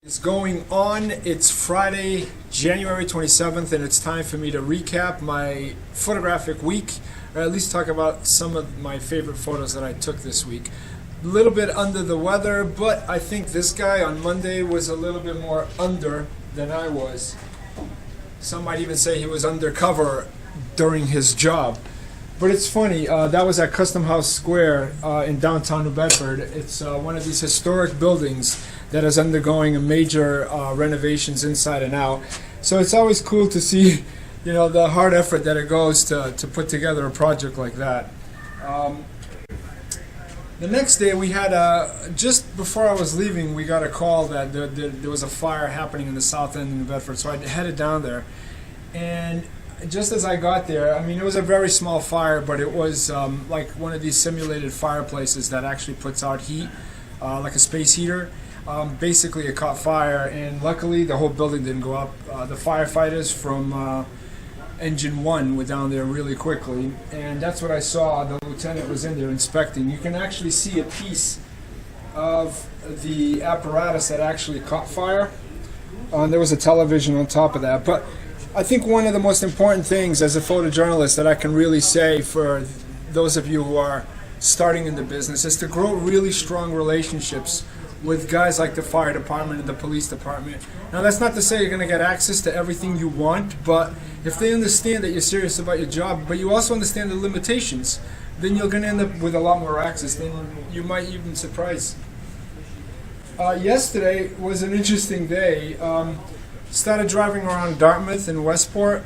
It's going on. It's Friday, January 27th, and it's time for me to recap my photographic week, or at least talk about some of my favorite photos that I took this week. A little bit under the weather, but I think this guy on Monday was a little bit more under than I was. Some might even say he was undercover during his job. But it's funny, that was at Custom House Square in downtown New Bedford. It's one of these historic buildings that is undergoing a major renovations inside and out. So it's always cool to see, the hard effort that it goes to put together a project like that. The next day we had, just before I was leaving, we got a call that there was a fire happening in the south end of New Bedford. So I headed down there, and just as I got there, it was a very small fire, but it was like one of these simulated fireplaces that actually puts out heat, like a space heater. Basically, it caught fire, and luckily the whole building didn't go up. The firefighters from Engine 1 were down there really quickly, and that's what I saw. The lieutenant was in there inspecting. You can actually see a piece of the apparatus that actually caught fire. There was a television on top of that, but I think one of the most important things as a photojournalist that I can really say for those of you who are starting in the business is to grow really strong relationships with guys like the fire department and the police department. Now, that's not to say you're going to get access to everything you want, but if they understand that you're serious about your job, but you also understand the limitations, then you're going to end up with a lot more access than you might even surprise. Yesterday was an interesting day. Started driving around Dartmouth and Westport,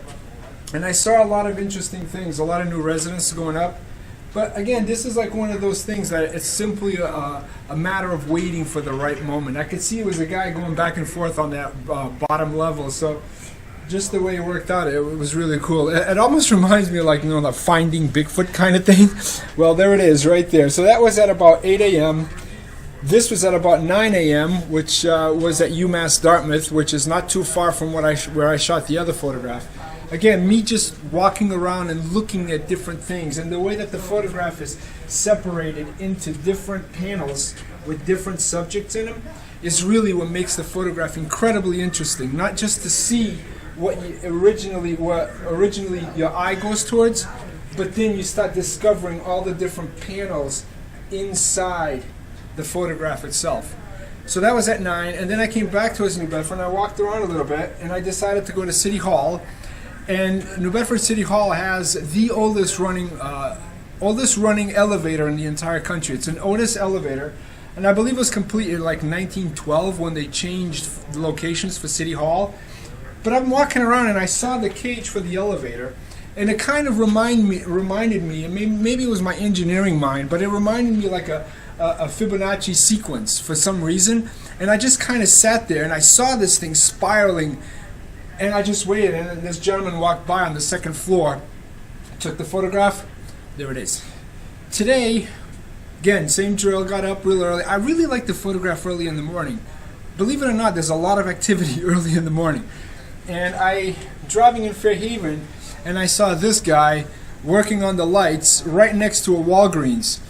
and I saw a lot of interesting things, a lot of new residents going up. But again, this is like one of those things that it's simply a matter of waiting for the right moment. I could see it was a guy going back and forth on that bottom level, so just the way it worked out, it was really cool. It almost reminds me of like, the Finding Bigfoot kind of thing. Well, there it is right there. So that was at about 8 a.m. This was at about 9 a.m., which was at UMass Dartmouth, which is not too far from where I shot the other photograph. Again, me just walking around and looking at different things, and the way that the photograph is separated into different panels with different subjects in them is really what makes the photograph incredibly interesting. Not just to see what originally your eye goes towards, but then you start discovering all the different panels inside the photograph itself. So that was at 9, and then I came back towards New Bedford, and I walked around a little bit, and I decided to go to City Hall. And New Bedford City Hall has the oldest running elevator in the entire country. It's an Otis elevator, and I believe it was completed in like 1912 when they changed the locations for City Hall. But I'm walking around and I saw the cage for the elevator, and it kind of reminded me, and maybe it was my engineering mind, but it reminded me like a Fibonacci sequence for some reason. And I just kind of sat there and I saw this thing spiraling, and I just waited, and this gentleman walked by on the second floor, took the photograph. There it is. Today, again, same drill, got up real early. I really like to photograph early in the morning. Believe it or not, there's a lot of activity early in the morning. And driving in Fairhaven, and I saw this guy working on the lights right next to a Walgreens.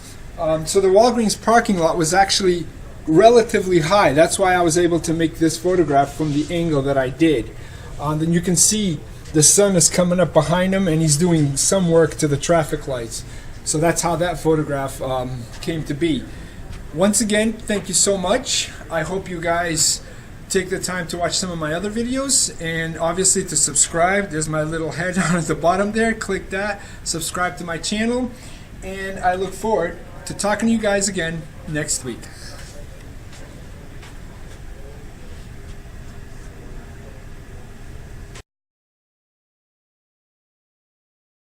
So the Walgreens parking lot was actually relatively high. That's why I was able to make this photograph from the angle that I did. Then you can see the sun is coming up behind him, and he's doing some work to the traffic lights. So that's how that photograph came to be. Once again, thank you so much. I hope you guys take the time to watch some of my other videos, and obviously to subscribe. There's my little head down at the bottom there. Click that, subscribe to my channel, and I look forward to talking to you guys again next week.